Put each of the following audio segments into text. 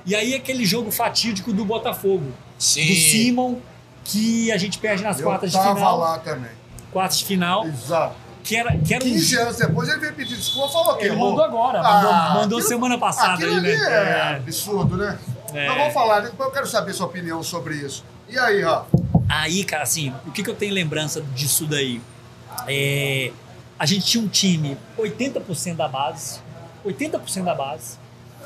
E aí aquele jogo fatídico do Botafogo. Sim. Do Simon, que a gente perde nas quartas de final. Eu tava lá também. Quartas de final. Exato. Que era 15 anos depois ele veio pedir desculpa, falou que ele mandou agora, mandou semana passada aquilo aí, né? É absurdo, né? Mas vamos falar, depois eu quero saber sua opinião sobre isso. E aí, Rafa? Aí, cara, assim, o que eu tenho lembrança disso daí? A gente tinha um time 80% da base,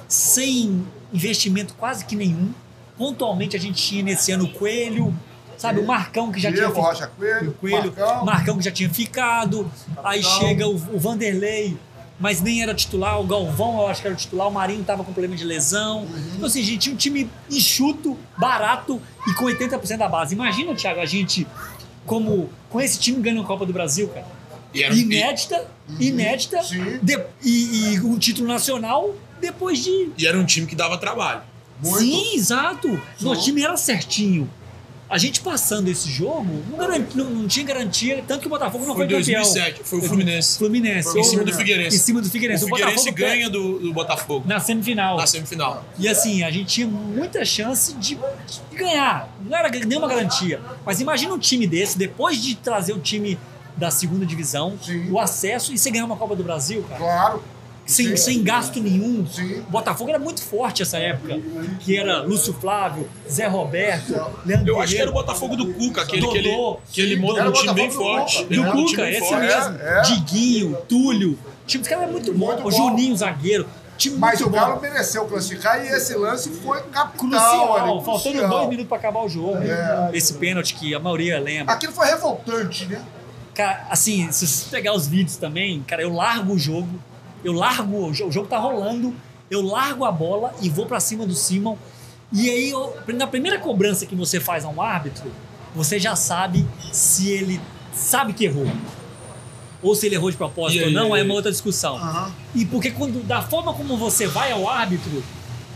sem investimento quase que nenhum. Pontualmente a gente tinha nesse ano o Coelho, sabe, o Marcão que já tinha ficado. Rocha Coelho, Marcão que já tinha ficado. Aí chega o Vanderlei, mas nem era titular. O Galvão, eu acho que era o titular. O Marinho tava com problema de lesão. Então, assim, a gente tinha um time enxuto, barato e com 80% da base. Imagina, Thiago, a gente com esse time ganhando a Copa do Brasil, cara. Inédita. E um título nacional depois de... E era um time que dava trabalho. Muito. Sim, exato. Nosso time era certinho. A gente passando esse jogo, não tinha garantia, tanto que o Botafogo não foi campeão. Foi em 2007, foi o Fluminense. Foi em cima do Figueirense. Em cima do Figueirense. O Figueirense ganha do Botafogo. Na semifinal. E assim, a gente tinha muita chance de ganhar. Não era nenhuma garantia. Mas imagina um time desse, depois de trazer o time da segunda divisão, o acesso, e você ganhar uma Copa do Brasil, cara. Claro. Sem gasto nenhum. Sim. O Botafogo era muito forte essa época. Que era Lúcio Flávio, Zé Roberto, Leandro Eu acho que era o Botafogo do Cuca, aquele Dodô, que ele monta um time bem forte. Do Cuca, esse mesmo. Diguinho, Túlio. O time dos caras era muito bom. O Juninho, zagueiro. Mas o Galo mereceu classificar e esse lance foi capital. Crucial, faltando 2 minutos para acabar o jogo. Esse pênalti que a maioria lembra. Aquilo foi revoltante, né? Cara, assim, se você pegar os vídeos também, cara, eu largo o jogo. O jogo tá rolando, eu largo a bola e vou pra cima do Simon. E aí, na primeira cobrança que você faz a um árbitro, você já sabe se ele sabe que errou. Ou se ele errou de propósito ou não, é uma outra discussão. E porque da forma como você vai ao árbitro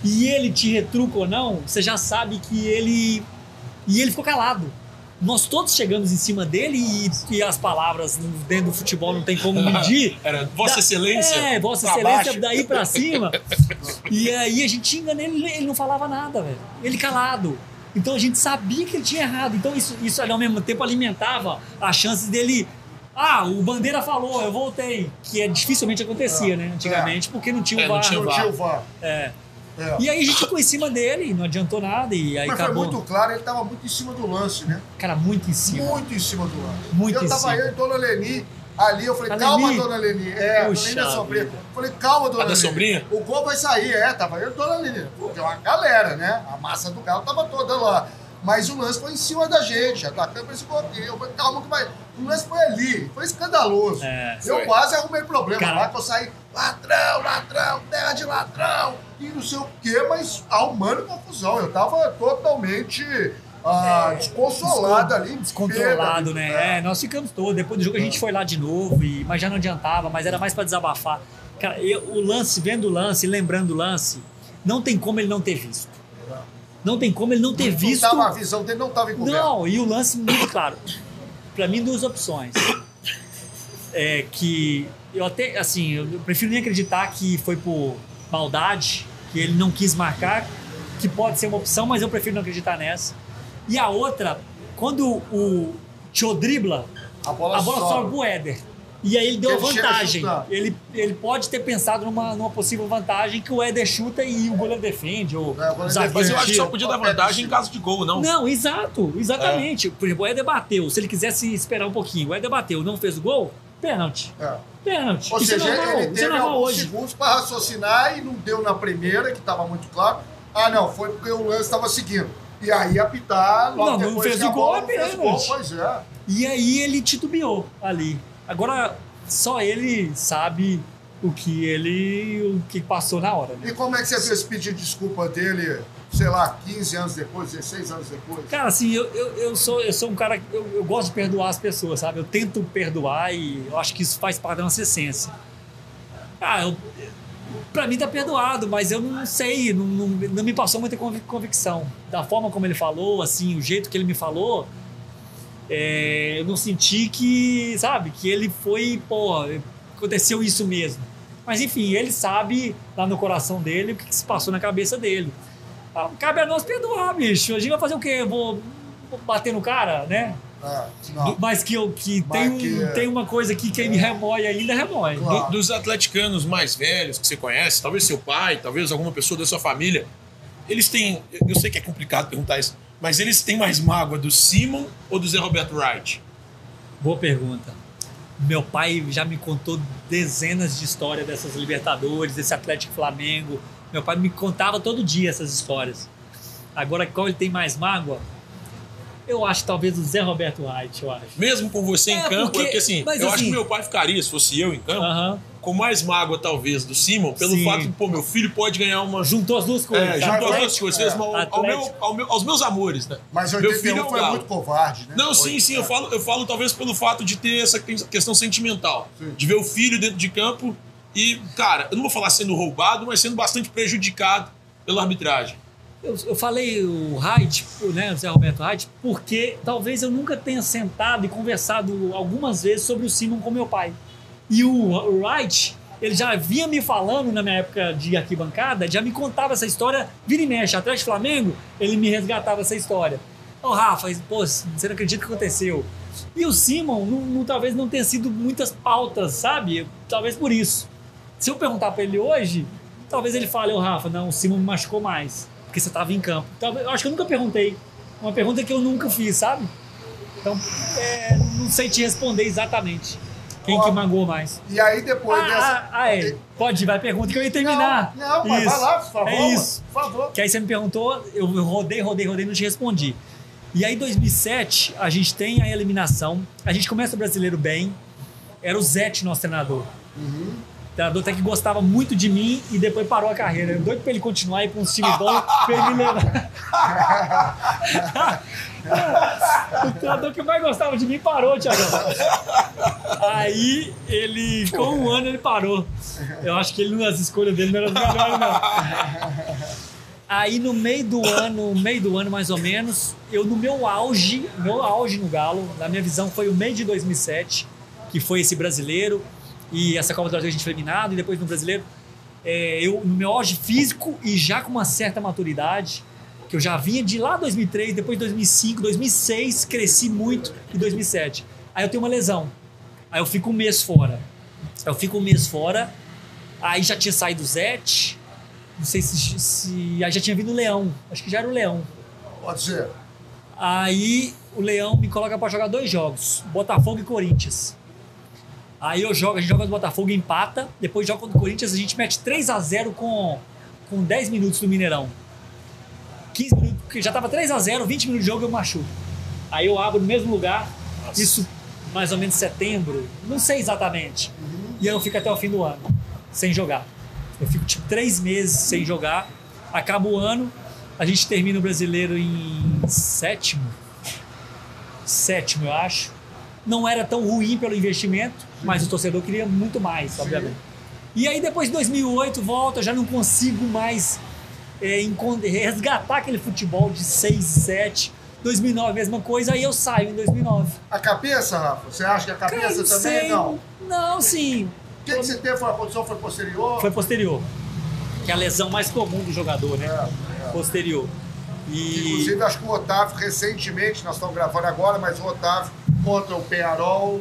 e ele te retruca ou não, você já sabe que ele... E ele ficou calado. Nós todos chegamos em cima dele e as palavras dentro do futebol não tem como medir. Era Vossa Excelência. Vossa Excelência, daí pra cima. E aí a gente tinha nele, ele não falava nada, velho. Ele calado. Então a gente sabia que ele tinha errado. Então isso ao mesmo tempo alimentava as chances dele... o Bandeira falou, eu voltei. Que dificilmente acontecia, né? Antigamente, porque não tinha o VAR. Não tinha o VAR. E aí a gente ficou em cima dele, não adiantou nada e aí Mas acabou. foi muito claro, ele estava muito em cima do lance, né? Cara, muito em cima. Muito em cima do lance. Muito eu em tava cima. Eu e Dona Leni ali, eu falei, calma, Dona Leni. Dona Leni da Sombrinha. Eu falei, calma, Dona Leni. Da Sombrinha? O gol vai sair, tava eu e Dona Leni. Porque uma galera, né? A massa do Galo tava toda lá. Mas o lance foi em cima da gente, atacando pra esse bloqueio. Eu falei, calma que vai... O lance foi ali, foi escandaloso. Eu quase arrumei problema lá, que eu saí, ladrão, terra de ladrão, e não sei o quê, mas arrumando confusão. Eu tava totalmente desconsolado ali. Descontrolado, né? Nós ficamos todos. Depois do jogo a gente foi lá de novo, mas já não adiantava, mas era mais pra desabafar. Cara, vendo o lance, lembrando o lance, não tem como ele não ter visto. Não tem como ele não ter visto. A visão dele não estava encoberta. Não, e o lance muito claro. Pra mim, 2 opções. Que eu até, assim, eu prefiro nem acreditar que foi por maldade, que ele não quis marcar, que pode ser uma opção, mas eu prefiro não acreditar nessa. E a outra, quando o Tio dribla, a bola sobe pro Éder. E aí ele deu a vantagem. Ele pode ter pensado numa possível vantagem que o Éder chuta e o goleiro defende. Mas eu acho que só podia dar vantagem em caso de gol, não? Não, exatamente. Por exemplo, o Éder bateu. Se ele quisesse esperar um pouquinho, o Éder bateu, não fez o gol, pênalti. Pênalti. Ou seja, ele teve alguns segundos para raciocinar e não deu na primeira, que estava muito claro. Não, foi porque o lance estava seguindo. E aí apitar, logo depois não fez o gol, é pênalti. Pois é. E aí ele titubeou ali. Agora, só ele sabe o que passou na hora. Né? E como é que você viu esse pedido de desculpa dele, sei lá, 15 anos depois, 16 anos depois? Cara, assim, eu sou um cara... Eu gosto de perdoar as pessoas, sabe? Eu tento perdoar e eu acho que isso faz parte da nossa essência. Pra mim tá perdoado, mas eu não sei, não me passou muita convicção. Da forma como ele falou, assim, o jeito que ele me falou... eu não senti que ele foi, aconteceu isso mesmo. Mas enfim, ele sabe lá no coração dele o que se passou na cabeça dele. Cabe a nós perdoar, bicho. A gente vai fazer o quê? Eu vou bater no cara, né? Mas que tem uma coisa aqui que me remói ainda, remói. Claro. Dos atleticanos mais velhos que você conhece, talvez seu pai, talvez alguma pessoa da sua família, eles têm... Eu sei que é complicado perguntar isso, mas eles têm mais mágoa do Simon ou do Zé Roberto Wright? Boa pergunta. Meu pai já me contou dezenas de histórias dessas Libertadores, desse Atlético Flamengo. Meu pai me contava todo dia essas histórias. Agora, qual ele tem mais mágoa? Eu acho talvez o Zé Roberto Wright, eu acho. Mesmo com você em campo, porque assim, eu acho que meu pai ficaria, se fosse eu em campo, com mais mágoa talvez do Simon, pelo fato de, meu filho pode ganhar uma... Juntou as duas coisas. Juntou as duas coisas, fez aos meus amores, né? Mas 81 meu filho foi muito covarde, né? Não, sim, eu falo talvez pelo fato de ter essa questão sentimental, de ver o filho dentro de campo e, cara, eu não vou falar sendo roubado, mas sendo bastante prejudicado pela arbitragem. Eu falei o Wright, né, o Zé Roberto Wright, porque talvez eu nunca tenha sentado e conversado algumas vezes sobre o Simon com meu pai. E o Wright, ele já vinha me falando na minha época de arquibancada, já me contava essa história, vira e mexe, atrás de Flamengo, ele me resgatava essa história. Rafa, pô, você não acredita o que aconteceu. E o Simon, talvez não tenha sido muitas pautas, sabe? Talvez por isso. Se eu perguntar pra ele hoje, talvez ele fale, Rafa, não, o Simon me machucou mais. Porque você estava em campo. Então, eu acho que eu nunca perguntei. Uma pergunta que eu nunca fiz, sabe? Então, não sei te responder exatamente. Quem que magoou mais. E aí, depois dessa... Pode ir, vai, pergunta que eu ia terminar. Não, mas vai lá, por favor. É isso. Por favor. Que aí você me perguntou, eu rodei, não te respondi. E aí, em 2007, a gente tem a eliminação. A gente começa o brasileiro bem. Era o Zete, nosso treinador. O treinador até que gostava muito de mim e depois parou a carreira. Eu doido pra ele continuar e ir pra um time bom pra ele me levar. O treinador que mais gostava de mim parou, Thiagão. Aí ele ficou um ano e ele parou. Eu acho que as escolhas dele não eram as melhores, não. Aí no meio do ano mais ou menos, eu no meu auge no Galo, na minha visão foi o meio de 2007, que foi esse brasileiro. E essa Copa do Brasil a gente foi eliminado, e depois no brasileiro, eu no meu auge físico e já com uma certa maturidade, que eu já vinha de lá 2003, depois 2005, 2006, cresci muito, e 2007. Aí eu tenho uma lesão, aí eu fico um mês fora. Aí já tinha saído o Zete, não sei se aí já tinha vindo o Leão, acho que já era o Leão. Pode ser. Aí o Leão me coloca para jogar 2 jogos, Botafogo e Corinthians. Aí a gente joga contra o Botafogo e empata. Depois joga contra o Corinthians, a gente mete 3-0 com 10 minutos no Mineirão. 15 minutos, porque já tava 3-0, 20 minutos de jogo eu machuco. Aí eu abro no mesmo lugar, isso mais ou menos setembro, não sei exatamente. E aí eu fico até o fim do ano, sem jogar. Eu fico tipo 3 meses sem jogar, acaba o ano, a gente termina o brasileiro em sétimo, eu acho. Não era tão ruim pelo investimento, mas o torcedor queria muito mais, obviamente. E aí depois de 2008 volta, já não consigo mais resgatar aquele futebol de 6, 7. 2009 mesma coisa, aí eu saio em 2009. A cabeça, Rafa? Você acha que a cabeça também não? Não, sim. O que você teve? A condição foi posterior? Foi posterior. Que é a lesão mais comum do jogador, né? Posterior. Inclusive, acho que o Otávio, recentemente, nós estamos gravando agora, mas o Otávio contra o Peñarol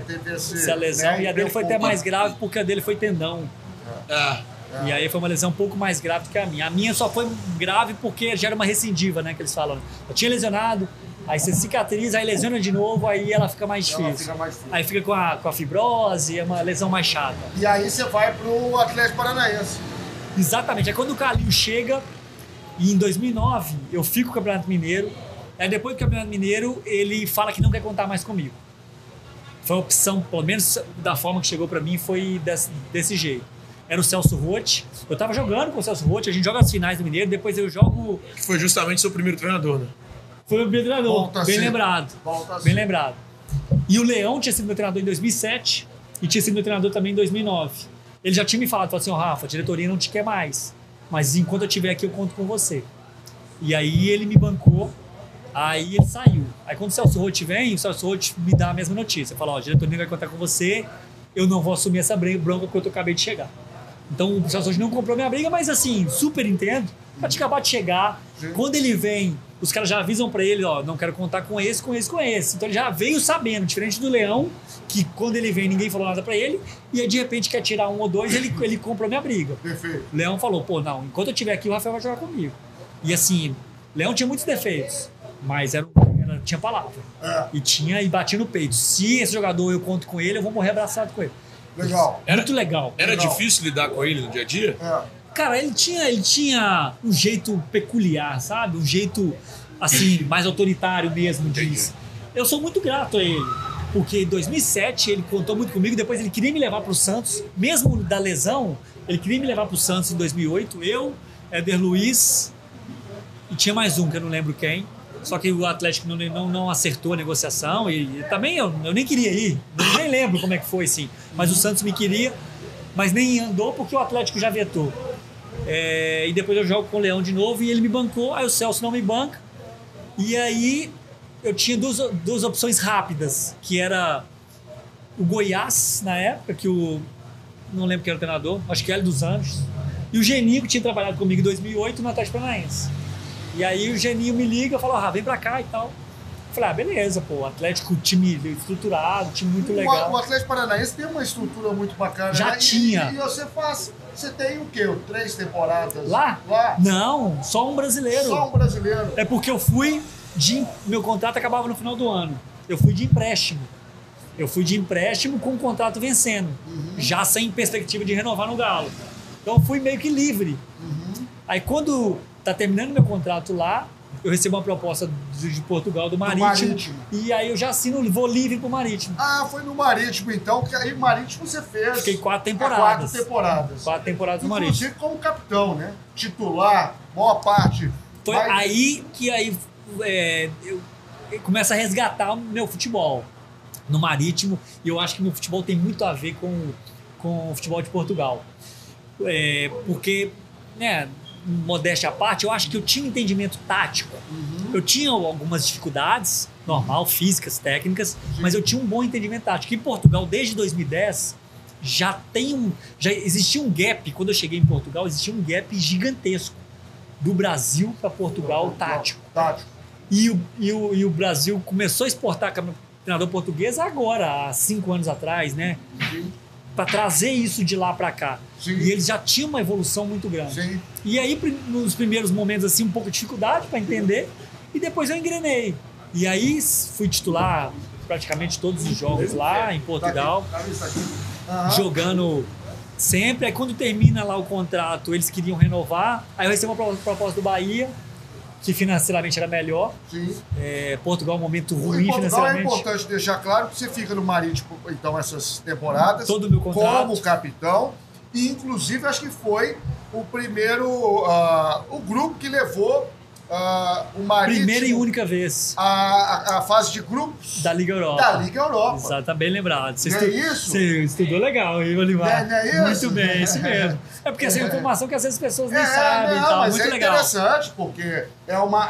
teve essa lesão, né, e a dele foi até mais grave porque a dele foi tendão. E aí foi uma lesão um pouco mais grave do que a minha. A minha só foi grave porque já era uma recidiva, né, que eles falam. Eu tinha lesionado, aí você cicatriza, aí lesiona de novo, aí ela fica mais difícil. Aí fica com a fibrose, é uma lesão mais chata. E aí você vai pro Atlético Paranaense. Exatamente, é quando o Carlinhos chega, e em 2009 eu fico com o Campeonato Mineiro. Aí depois do Campeonato Mineiro, ele fala que não quer contar mais comigo. Foi uma opção, pelo menos da forma que chegou pra mim, foi desse jeito. Era o Celso Roth. Eu tava jogando com o Celso Roth, a gente joga as finais do Mineiro, depois eu jogo... Que foi justamente seu primeiro treinador, né? Foi o meu treinador, bem lembrado. Bem lembrado. E o Leão tinha sido meu treinador em 2007 e tinha sido meu treinador também em 2009. Ele já tinha me falado assim, Rafa, a diretoria não te quer mais, mas enquanto eu estiver aqui eu conto com você. E aí ele me bancou. Aí ele saiu. Aí quando o Celso Roth vem, o Celso Roth me dá a mesma notícia. Fala, a diretoria vai contar com você, eu não vou assumir essa bronca porque eu acabei de chegar. Então o Celso Roth não comprou minha briga, mas assim, super entendo. tinha acabado de chegar. Sim. Quando ele vem, os caras já avisam pra ele, ó, não quero contar com esse. Então ele já veio sabendo, diferente do Leão, que quando ele vem ninguém falou nada pra ele, e aí de repente quer tirar 1 ou 2, ele comprou minha briga. Perfeito. O Leão falou, pô, não, enquanto eu estiver aqui o Rafael vai jogar comigo. E assim, Leão tinha muitos defeitos, mas tinha palavra. E batia no peito. Se esse jogador eu conto com ele, eu vou morrer abraçado com ele. Legal. Muito legal. Era Legal. difícil lidar com ele no dia a dia? Cara, ele tinha um jeito peculiar, sabe? Um jeito, assim, mais autoritário mesmo disso. Eu sou muito grato a ele, porque em 2007 ele contou muito comigo, depois ele queria me levar para o Santos, mesmo da lesão, ele queria me levar para o Santos em 2008, eu, Éder Luiz, e tinha mais um que eu não lembro quem, só que o Atlético não acertou a negociação e também eu nem queria ir, nem lembro como é que foi, sim, mas o Santos me queria, mas nem andou porque o Atlético já vetou. E depois eu jogo com o Leão de novo e ele me bancou, aí o Celso não me banca, e aí eu tinha duas opções rápidas, que era o Goiás, na época, não lembro quem era o treinador, acho que era dos Anjos, e o Geninho, que tinha trabalhado comigo em 2008 no Atlético Paranaense. E aí o Geninho me liga e fala, vem pra cá e tal. Eu falei, beleza, pô, Atlético, time estruturado, time muito legal. O Atlético Paranaense tem uma estrutura muito bacana. Já né? tinha. E você tem o quê? 3 temporadas? Lá? Não, só um brasileiro. Só um brasileiro. É porque eu fui meu contrato acabava no final do ano. Eu fui de empréstimo. Com o contrato vencendo. Já sem perspectiva de renovar no Galo. Então eu fui meio que livre. Aí quando tá terminando meu contrato lá, eu recebo uma proposta de Portugal, do Marítimo. E aí eu já vou livre pro Marítimo. Foi no Marítimo então, que aí Marítimo você fez. Fiquei 4 temporadas. 4 temporadas no Marítimo. Inclusive como capitão, né? Titular, maior parte. Foi aí que eu começo a resgatar o meu futebol no Marítimo, e eu acho que meu futebol tem muito a ver com o futebol de Portugal. Porque, né, modéstia à parte, eu acho que eu tinha entendimento tático. Eu tinha algumas dificuldades, normal, físicas, técnicas, mas eu tinha um bom entendimento tático. Em Portugal, desde 2010, já existia um gap. Quando eu cheguei em Portugal, existia um gap gigantesco do Brasil para Portugal tático. E o Brasil começou a exportar treinador português agora, há 5 anos atrás, né? Para trazer isso de lá para cá. Sim. E eles já tinham uma evolução muito grande. Sim. E aí, nos primeiros momentos, assim, um pouco de dificuldade para entender, e depois eu engrenei. E aí fui titular praticamente todos os jogos lá em Portugal, jogando sempre. Aí quando termina lá o contrato, eles queriam renovar, aí eu recebo uma proposta do Bahia, que financeiramente era melhor. Sim. Portugal é um momento ruim Portugal financeiramente. É importante deixar claro que você fica no Marítimo, então, essas temporadas. Todo o meu contrato. Como capitão. E, inclusive, acho que foi o primeiro... o grupo que levou o Marítimo... Primeira e única vez. A fase de grupos... Da Liga Europa. Exato, tá bem lembrado. Isso? Você estudou legal, hein, Olivar? Não é isso? Muito bem, isso mesmo. É porque essa é informação que às vezes as pessoas nem sabem e tal. Mas muito legal. Interessante, porque é uma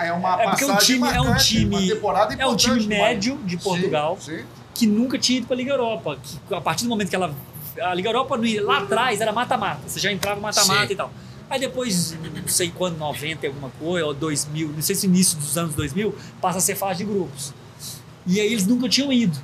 porque passagem marcante, uma temporada importante. É um time médio de Portugal, sim. Que nunca tinha ido para a Liga Europa. Que, a partir do momento que a Liga Europa, lá atrás, era mata-mata. Você já entrava mata-mata e tal. Aí depois, não sei quando, 90 alguma coisa, ou 2000, não sei se início dos anos 2000, passa a ser fase de grupos. E aí eles nunca tinham ido.